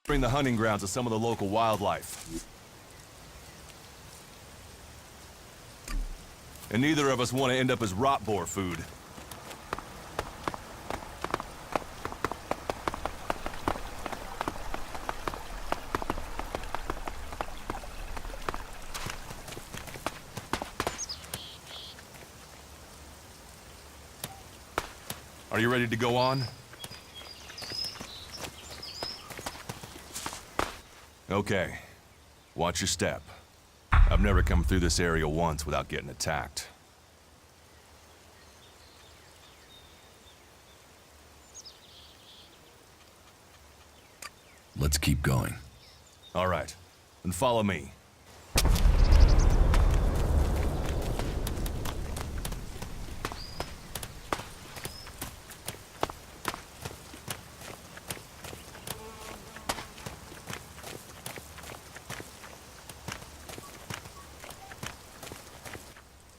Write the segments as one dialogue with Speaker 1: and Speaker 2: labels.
Speaker 1: Bring the hunting grounds of some of the local wildlife. And neither of us want to end up as rot boar food. Are you ready to go on? Okay. Watch your step. I've never come through this area once without getting attacked.
Speaker 2: Let's keep going.
Speaker 1: All right. Then follow me.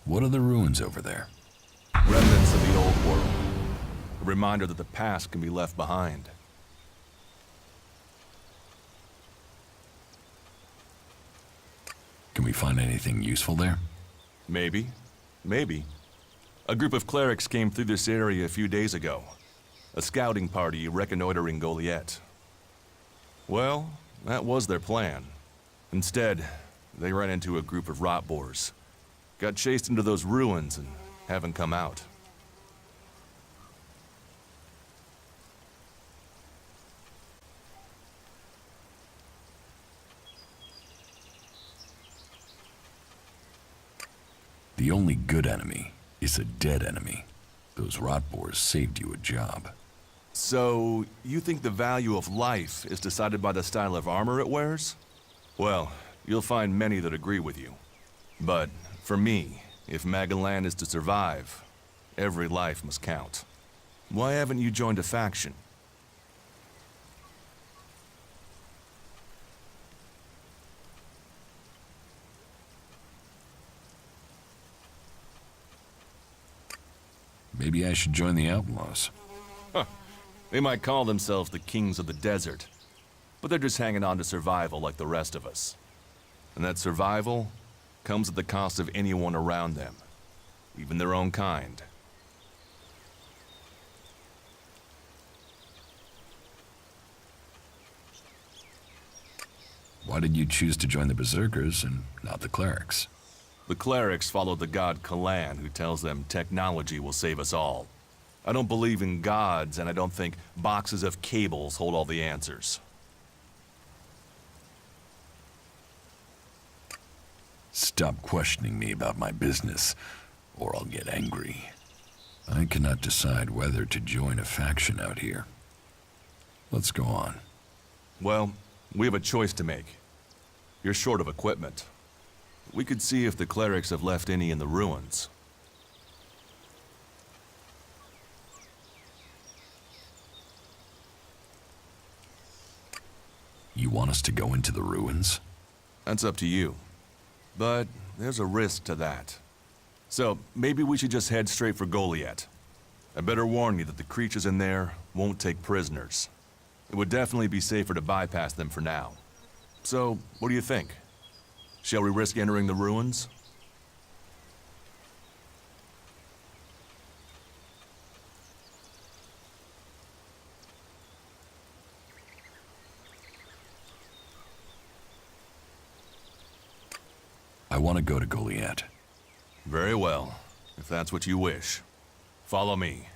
Speaker 2: What are the ruins over there?
Speaker 1: Remnants of the old world. A reminder that the past can be left behind.
Speaker 2: Can we find anything useful there?
Speaker 1: Maybe. Maybe. A group of clerics came through this area a few days ago. A scouting party reconnoitering Goliath. Well, that was their plan. Instead, they ran into a group of rot boars. Got chased into those ruins and haven't come out.
Speaker 2: The only good enemy is a dead enemy. Those rot boars saved you a job.
Speaker 1: So, you think the value of life is decided by the style of armor it wears? Well, you'll find many that agree with you. But, for me, if Magalan is to survive, every life must count. Why haven't you joined a faction?
Speaker 2: Maybe I should join the outlaws.
Speaker 1: Huh. They might call themselves the kings of the desert, but they're just hanging on to survival like the rest of us. And that survival comes at the cost of anyone around them, even their own kind.
Speaker 2: Why did you choose to join the Berserkers and not the clerics?
Speaker 1: The clerics follow the god Kalan, who tells them technology will save us all. I don't believe in gods, and I don't think boxes of cables hold all the answers.
Speaker 2: Stop questioning me about my business, or I'll get angry. I cannot decide whether to join a faction out here. Let's go on.
Speaker 1: Well, we have a choice to make. You're short of equipment. We could see if the clerics have left any in the ruins.
Speaker 2: You want us to go into the ruins?
Speaker 1: That's up to you. But there's a risk to that. So maybe we should just head straight for Goliath. I better warn you that the creatures in there won't take prisoners. It would definitely be safer to bypass them for now. So, what do you think? Shall we risk entering the ruins?
Speaker 2: I want to go to Goliath.
Speaker 1: Very well, if that's what you wish. Follow me.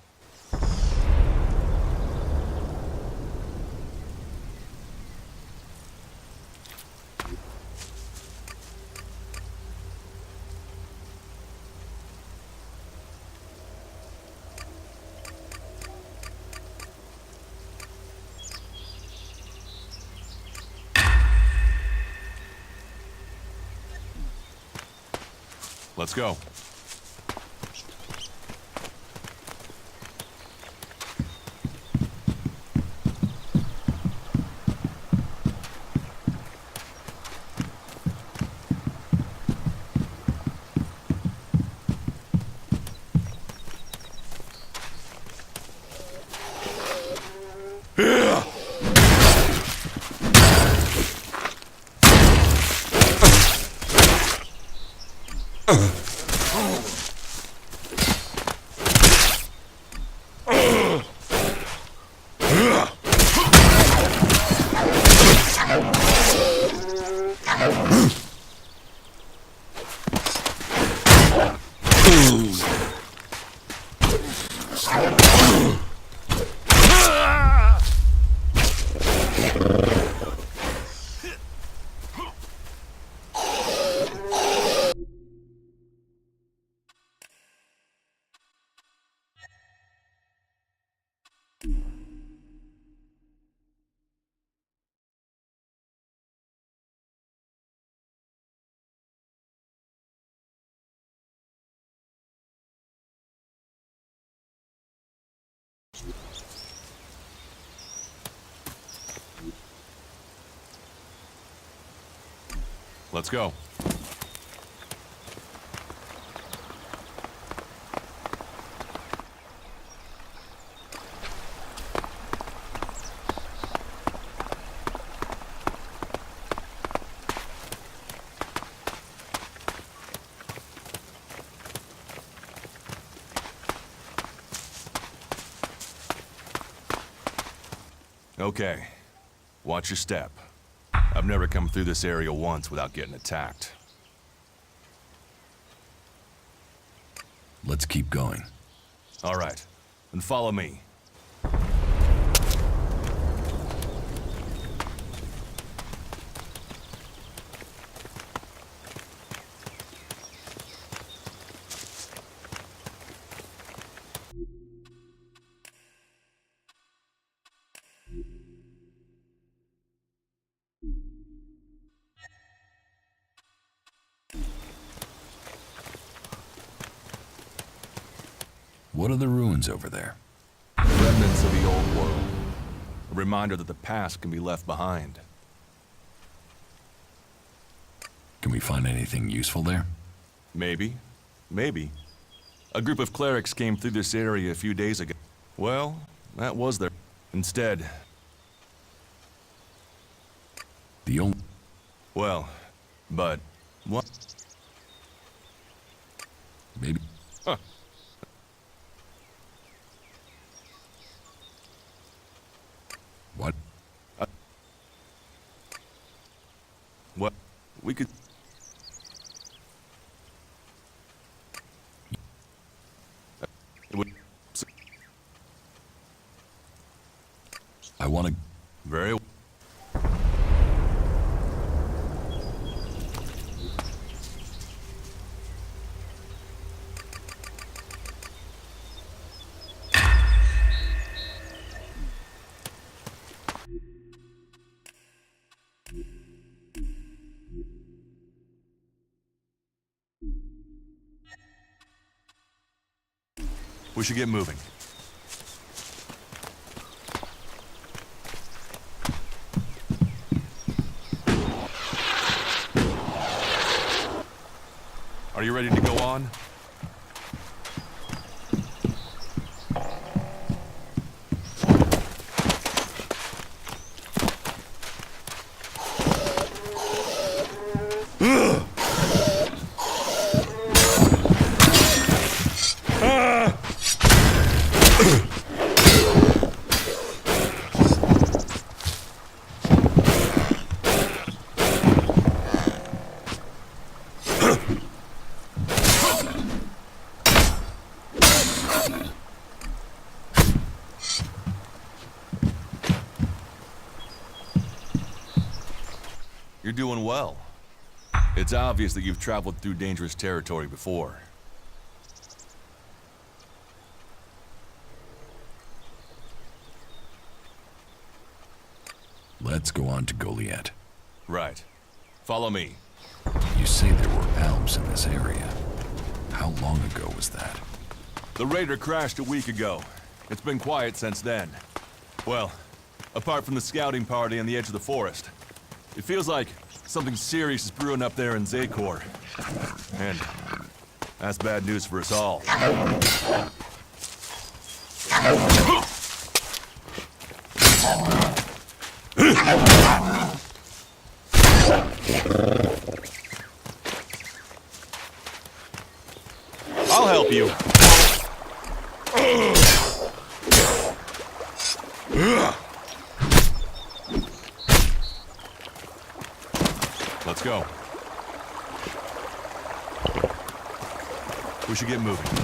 Speaker 1: Let's go. Let's go. Okay. Watch your step. I've never come through this area once without getting attacked.
Speaker 2: Let's keep going.
Speaker 1: All right. Then follow me.
Speaker 2: What are the ruins over there?
Speaker 1: Remnants of the old world. A reminder that the past can be left behind.
Speaker 2: Can we find anything useful there?
Speaker 1: Maybe. Maybe. A group of clerics came through this area a few days ago. Well, that was their... Instead...
Speaker 2: The only...
Speaker 1: Well, but... What?
Speaker 2: Maybe...
Speaker 1: Huh.
Speaker 2: What?
Speaker 1: What? We could... It would...
Speaker 2: I want to...
Speaker 1: Very... We should get moving. Are you ready to go on? You're doing well. It's obvious that you've traveled through dangerous territory before.
Speaker 2: Let's go on to Goliath.
Speaker 1: Right. Follow me.
Speaker 2: You say there were elves in this area. How long ago was that?
Speaker 1: The raider crashed a week ago. It's been quiet since then. Well, apart from the scouting party on the edge of the forest. It feels like something serious is brewing up there in Zakor. And that's bad news for us all. I'll help you. Let's go. We should get moving.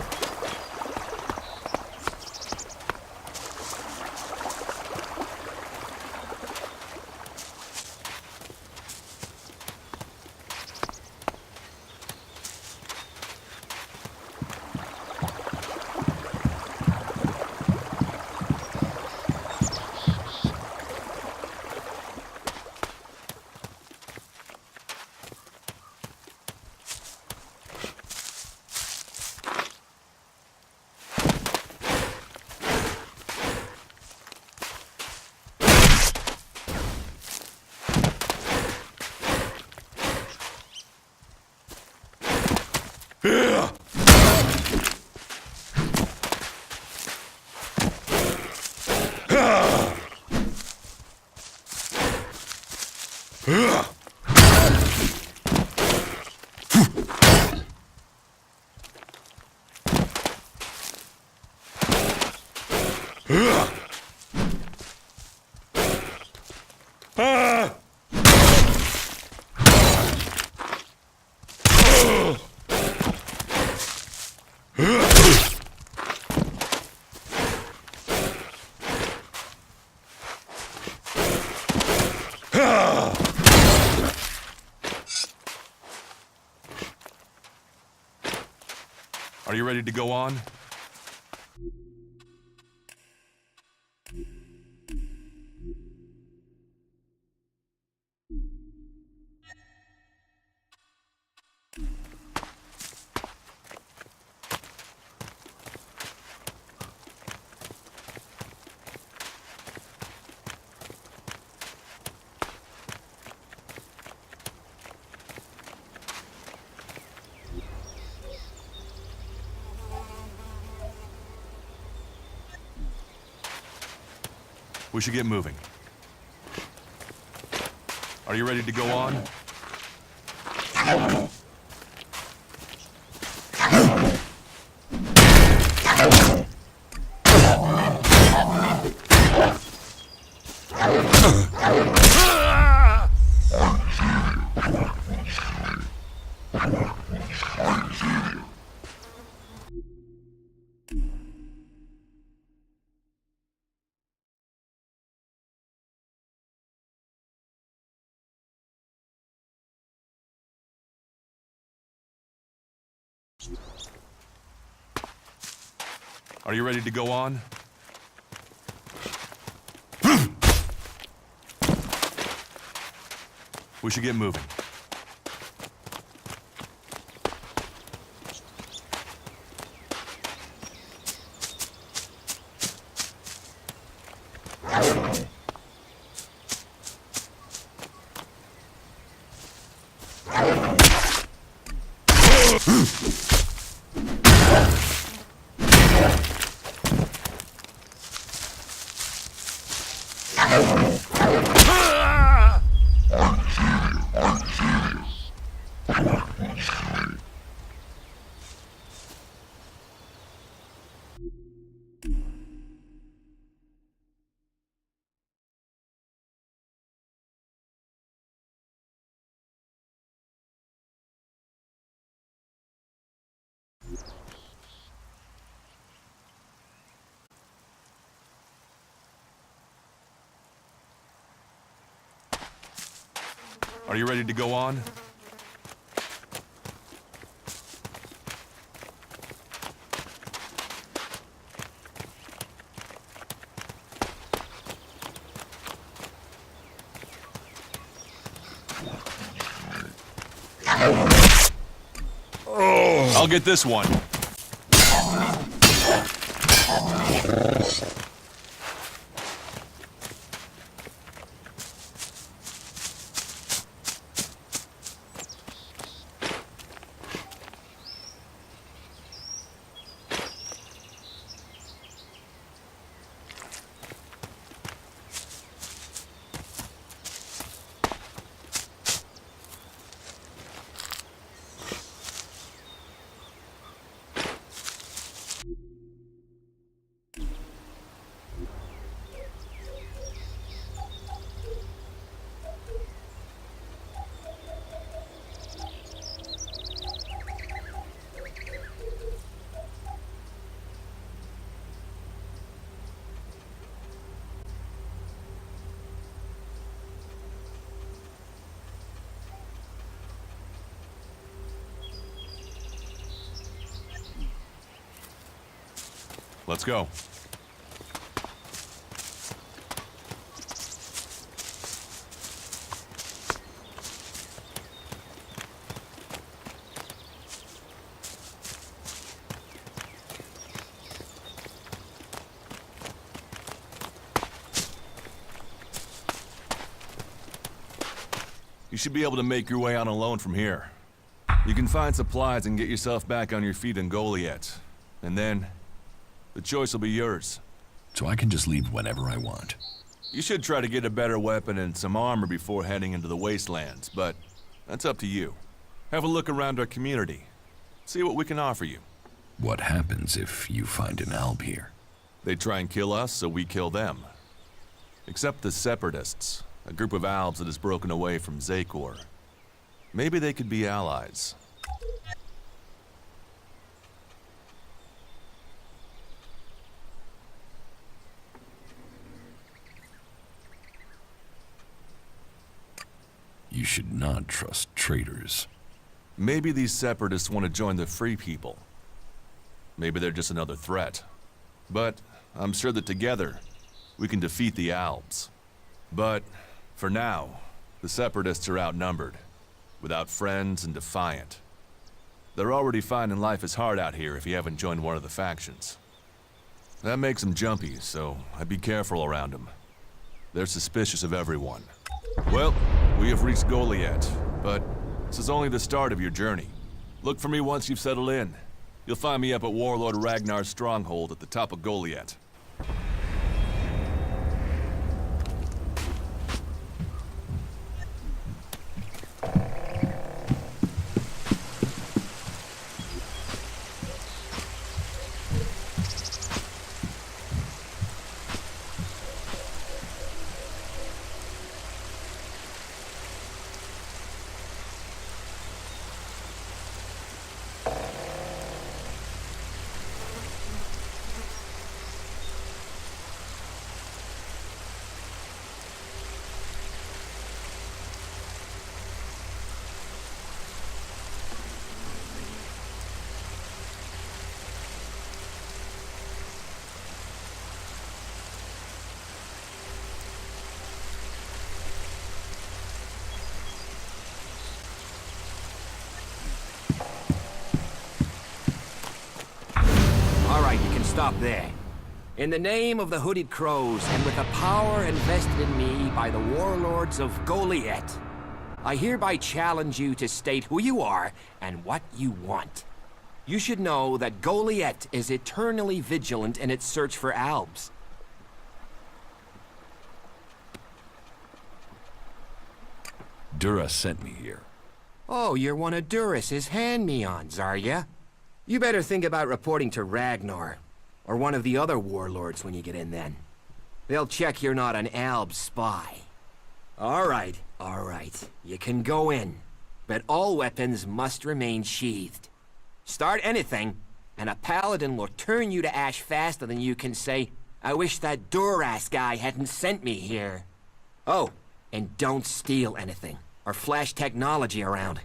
Speaker 1: Are you ready to go on? We should get moving. Are you ready to go on? Are you ready to go on? We should get moving. Are you ready to go on? I'll get this one. Let's go. You should be able to make your way on alone from here. You can find supplies and get yourself back on your feet in Goliet. And then, the choice will be yours.
Speaker 2: So I can just leave whenever I want.
Speaker 1: You should try to get a better weapon and some armor before heading into the wastelands, but that's up to you. Have a look around our community. See what we can offer you.
Speaker 2: What happens if you find an alb here?
Speaker 1: They try and kill us, so we kill them. Except the Separatists, a group of albs that has broken away from Zakor. Maybe they could be allies.
Speaker 2: You should not trust traitors.
Speaker 1: Maybe these Separatists want to join the Free People. Maybe they're just another threat. But I'm sure that together, we can defeat the Albs. But, for now, the Separatists are outnumbered, without friends and defiant. They're already finding life is hard out here if you haven't joined one of the factions. That makes them jumpy, so I'd be careful around them. They're suspicious of everyone. Well, we have reached Goliet, but this is only the start of your journey. Look for me once you've settled in. You'll find me up at Warlord Ragnar's stronghold at the top of Goliet.
Speaker 3: Stop there. In the name of the Hooded Crows, and with the power invested in me by the warlords of Goliet, I hereby challenge you to state who you are and what you want. You should know that Goliet is eternally vigilant in its search for albs.
Speaker 2: Dura sent me here.
Speaker 3: Oh, you're one of Duras's hand-me-ons, are ya? You better think about reporting to Ragnar, or one of the other warlords when you get in then. They'll check you're not an alb spy. All right. You can go in, but all weapons must remain sheathed. Start anything, and a paladin will turn you to ash faster than you can say, "I wish that Duras guy hadn't sent me here." Oh, and don't steal anything, or flash technology around.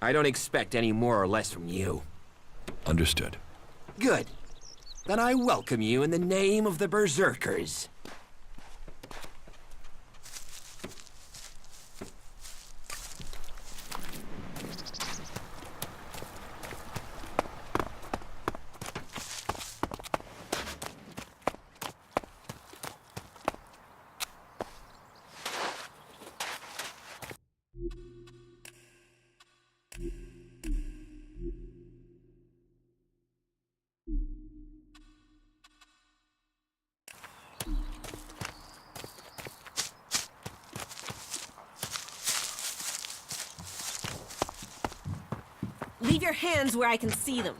Speaker 3: I don't expect any more or less from you.
Speaker 2: Understood.
Speaker 3: Good. Then I welcome you in the name of the Berserkers.
Speaker 4: Leave your hands where I can see them.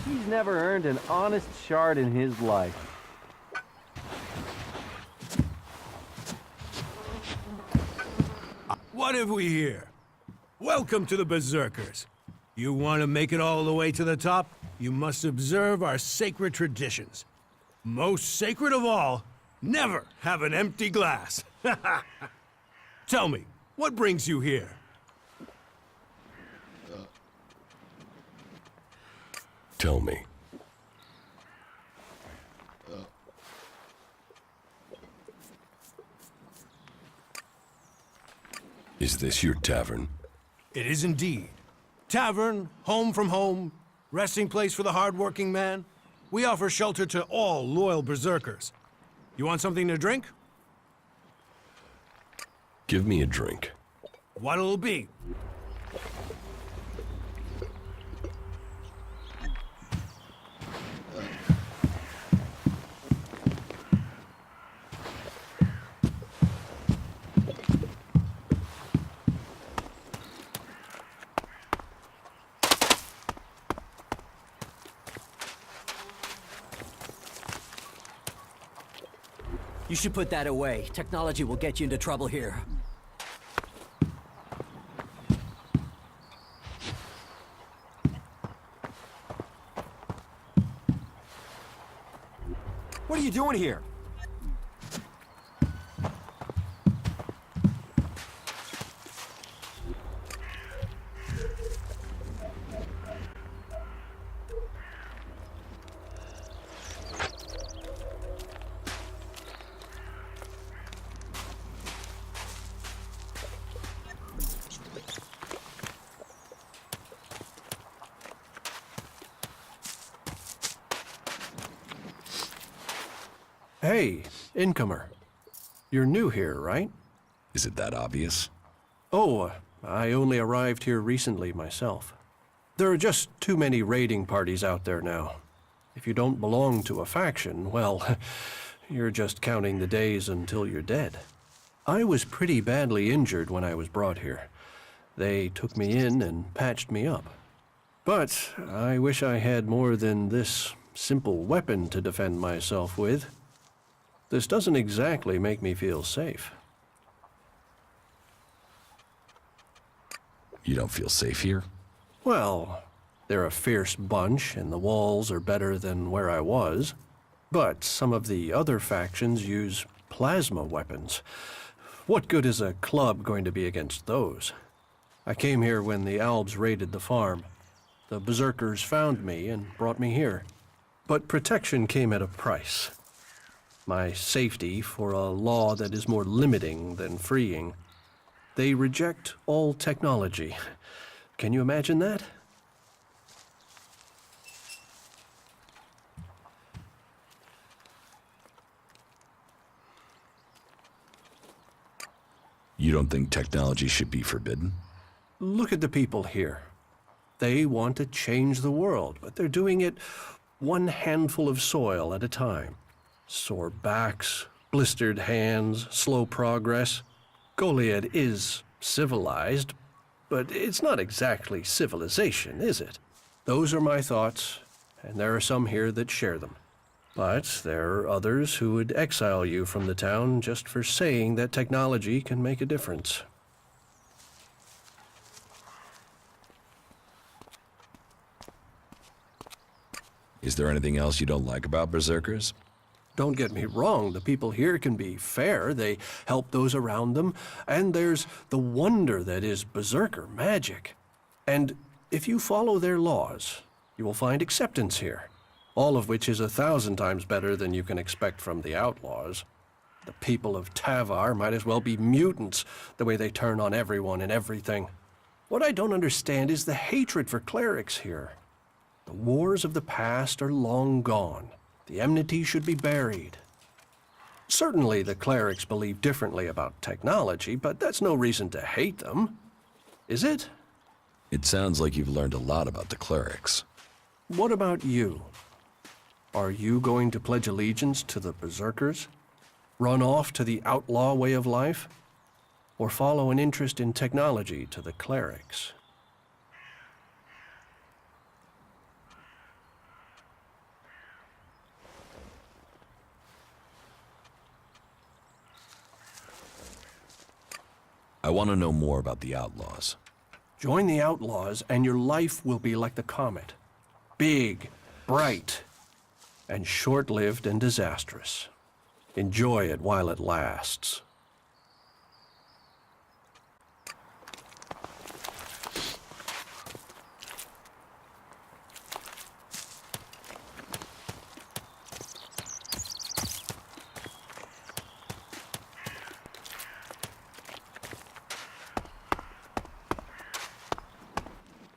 Speaker 5: He's never earned an honest shard in his life.
Speaker 6: What have we here? Welcome to the Berserkers. You want to make it all the way to the top? You must observe our sacred traditions. Most sacred of all, never have an empty glass. Tell me, what brings you here?
Speaker 7: Tell me. Is this your tavern?
Speaker 6: It is indeed. Tavern, home from home, resting place for the hard-working man. We offer shelter to all loyal Berserkers. You want something to drink?
Speaker 7: Give me a drink.
Speaker 6: What'll it be?
Speaker 8: You should put that away. Technology will get you into trouble here.
Speaker 3: What are you doing here?
Speaker 9: Hey, incomer. You're new here, right?
Speaker 2: Is it that obvious?
Speaker 9: Oh, I only arrived here recently myself. There are just too many raiding parties out there now. If you don't belong to a faction, well, you're just counting the days until you're dead. I was pretty badly injured when I was brought here. They took me in and patched me up. But I wish I had more than this simple weapon to defend myself with. This doesn't exactly make me feel safe.
Speaker 2: You don't feel safe here?
Speaker 9: Well, they're a fierce bunch, and the walls are better than where I was. But some of the other factions use plasma weapons. What good is a club going to be against those? I came here when the Albs raided the farm. The Berserkers found me and brought me here. But protection came at a price. My safety for a law that is more limiting than freeing. They reject all technology. Can you imagine that?
Speaker 2: You don't think technology should be forbidden?
Speaker 9: Look at the people here. They want to change the world, but they're doing it one handful of soil at a time. Sore backs, blistered hands, slow progress. Goliad is civilized, but it's not exactly civilization, is it? Those are my thoughts, and there are some here that share them. But there are others who would exile you from the town just for saying that technology can make a difference.
Speaker 2: Is there anything else you don't like about Berserkers?
Speaker 9: Don't get me wrong, the people here can be fair. They help those around them, and there's the wonder that is Berserker magic. And if you follow their laws, you will find acceptance here, all of which is 1,000 times better than you can expect from the outlaws. The people of Tavar might as well be mutants, the way they turn on everyone and everything. What I don't understand is the hatred for clerics here. The wars of the past are long gone. The enmity should be buried. Certainly the clerics believe differently about technology, but that's no reason to hate them, is it?
Speaker 2: It sounds like you've learned a lot about the clerics.
Speaker 9: What about you? Are you going to pledge allegiance to the Berserkers? Run off to the outlaw way of life? Or follow an interest in technology to the clerics?
Speaker 2: I want to know more about the outlaws.
Speaker 9: Join the outlaws, and your life will be like the comet. Big, bright, and short-lived and disastrous. Enjoy it while it lasts.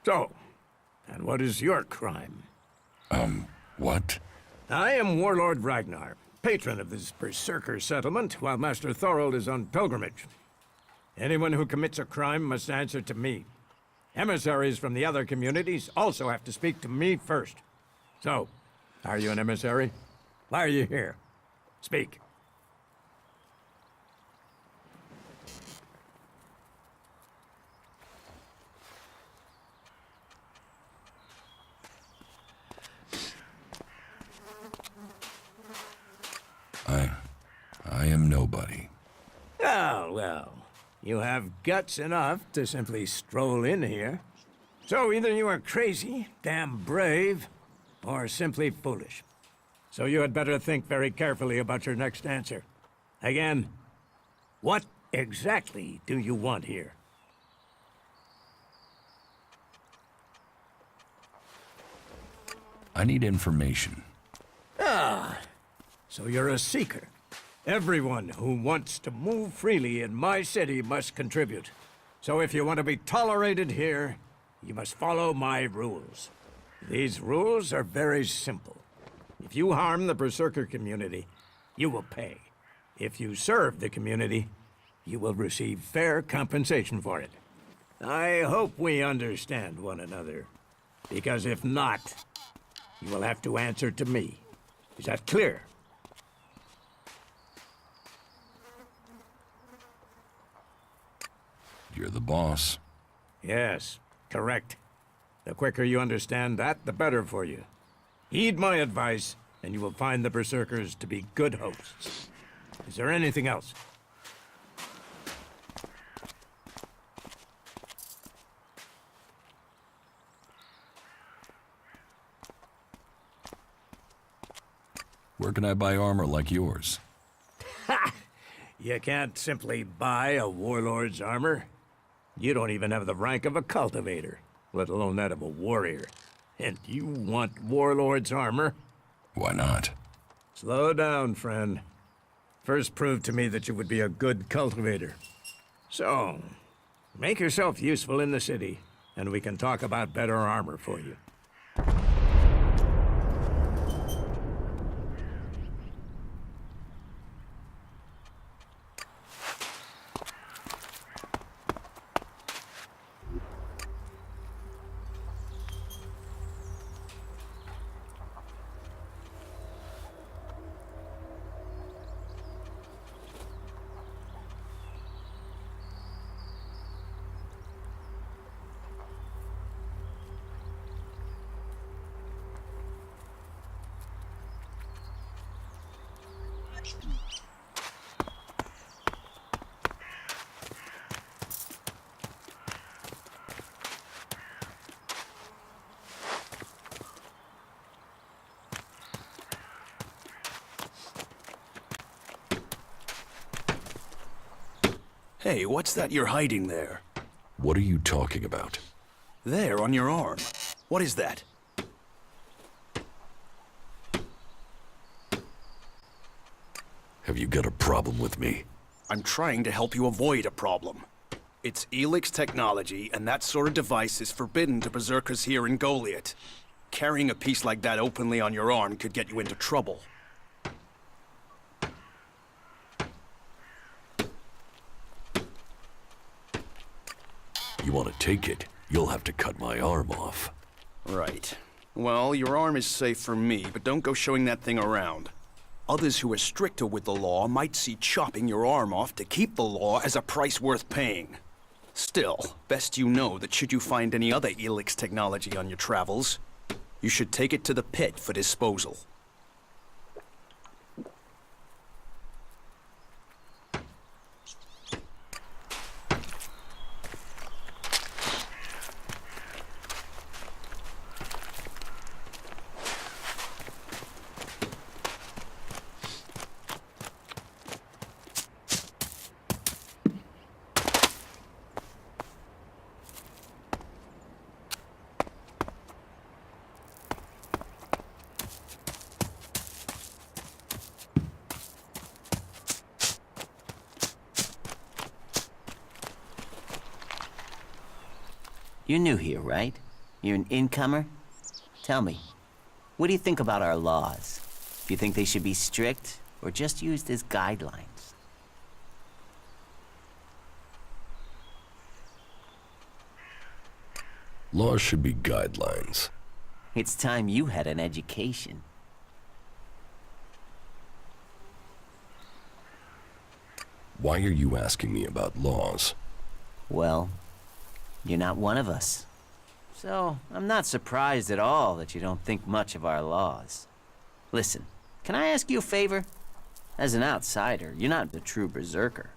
Speaker 6: So, and what is your crime?
Speaker 2: What?
Speaker 6: I am Warlord Ragnar, patron of this Berserker settlement, while Master Thorold is on pilgrimage. Anyone who commits a crime must answer to me. Emissaries from the other communities also have to speak to me first. So, are you an emissary? Why are you here? Speak.
Speaker 2: I am nobody.
Speaker 6: Oh, well. You have guts enough to simply stroll in here. So either you are crazy, damn brave, or simply foolish. So you had better think very carefully about your next answer. Again, what exactly do you want here?
Speaker 2: I need information.
Speaker 6: So you're a seeker. Everyone who wants to move freely in my city must contribute. So if you want to be tolerated here, you must follow my rules. These rules are very simple. If you harm the Berserker community, you will pay. If you serve the community, you will receive fair compensation for it. I hope we understand one another. Because if not, you will have to answer to me. Is that clear?
Speaker 2: You're the boss.
Speaker 6: Yes, correct. The quicker you understand that, the better for you. Heed my advice, and you will find the Berserkers to be good hosts. Is there anything else?
Speaker 2: Where can I buy armor like yours?
Speaker 6: You can't simply buy a warlord's armor. You don't even have the rank of a cultivator, let alone that of a warrior. And you want warlord's armor?
Speaker 2: Why not?
Speaker 6: Slow down, friend. First prove to me that you would be a good cultivator. So, make yourself useful in the city, and we can talk about better armor for you.
Speaker 10: Hey, what's that you're hiding there?
Speaker 2: What are you talking about?
Speaker 10: There, on your arm. What is that?
Speaker 2: Have you got a problem with me?
Speaker 10: I'm trying to help you avoid a problem. It's Elex technology, and that sort of device is forbidden to berserkers here in Goliath. Carrying a piece like that openly on your arm could get you into trouble.
Speaker 2: You want to take it? You'll have to cut my arm off.
Speaker 10: Right. Well, your arm is safe from me, but don't go showing that thing around. Others who are stricter with the law might see chopping your arm off to keep the law as a price worth paying. Still, best you know that should you find any other Elex technology on your travels, you should take it to the pit for disposal.
Speaker 11: You're new here, right? You're an incomer? Tell me, what do you think about our laws? Do you think they should be strict or just used as guidelines?
Speaker 7: Laws should be guidelines.
Speaker 11: It's time you had an education.
Speaker 7: Why are you asking me about laws?
Speaker 11: Well, you're not one of us. So, I'm not surprised at all that you don't think much of our laws. Listen, can I ask you a favor? As an outsider, you're not a true berserker.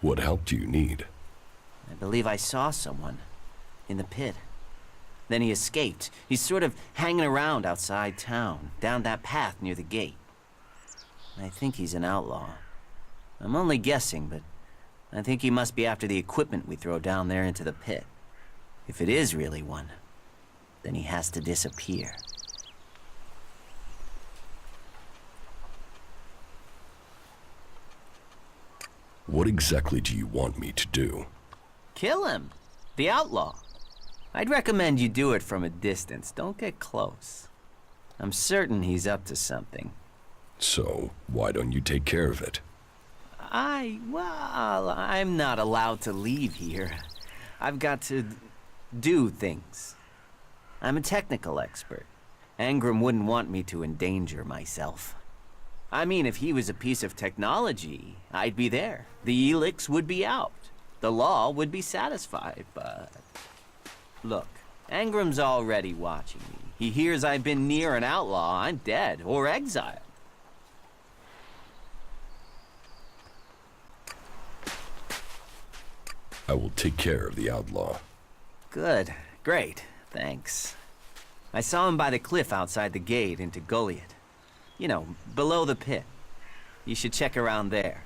Speaker 7: What help do you need?
Speaker 11: I believe I saw someone in the pit. Then he escaped. He's sort of hanging around outside town, down that path near the gate. I think he's an outlaw. I'm only guessing, but I think he must be after the equipment we throw down there into the pit. If it is really one, then he has to disappear.
Speaker 7: What exactly do you want me to do?
Speaker 11: Kill him. The outlaw. I'd recommend you do it from a distance. Don't get close. I'm certain he's up to something.
Speaker 7: So, why don't you take care of it?
Speaker 11: Well, I'm not allowed to leave here. I've got to do things. I'm a technical expert. Angram wouldn't want me to endanger myself. I mean, if he was a piece of technology, I'd be there. The Elex would be out. The law would be satisfied, but... Look, Angram's already watching me. He hears I've been near an outlaw, I'm dead, or exiled.
Speaker 7: I will take care of the outlaw.
Speaker 11: Good. Great. Thanks. I saw him by the cliff outside the gate into Goliath. You know, below the pit. You should check around there.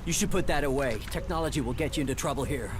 Speaker 8: You should put that away. Technology will get you into trouble here.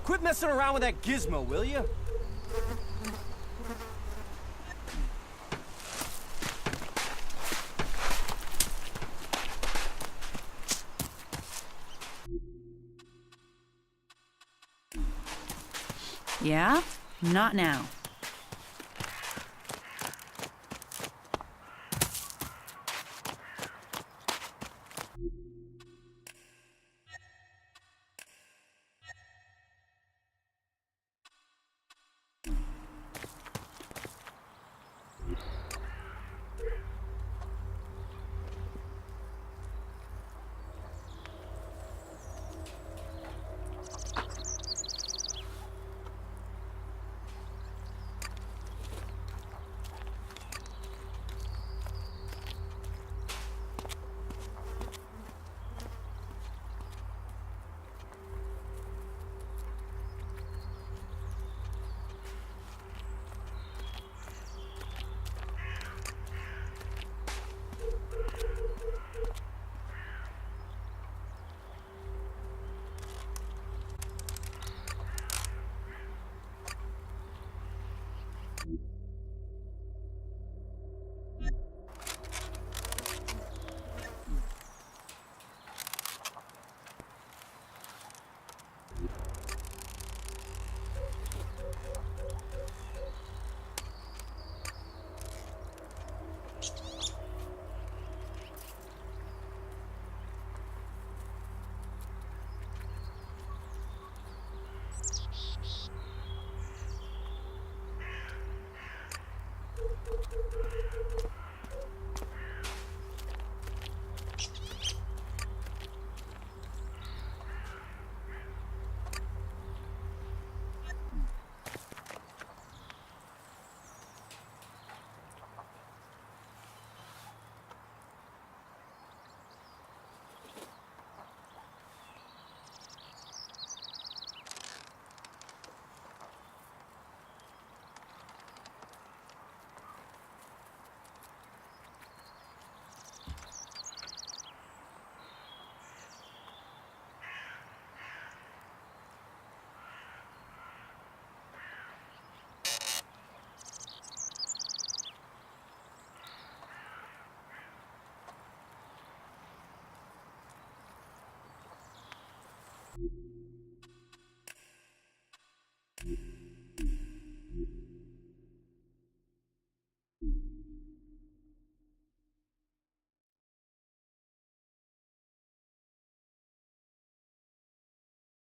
Speaker 5: Quit messing around with that gizmo, will you?
Speaker 12: Yeah? Not now.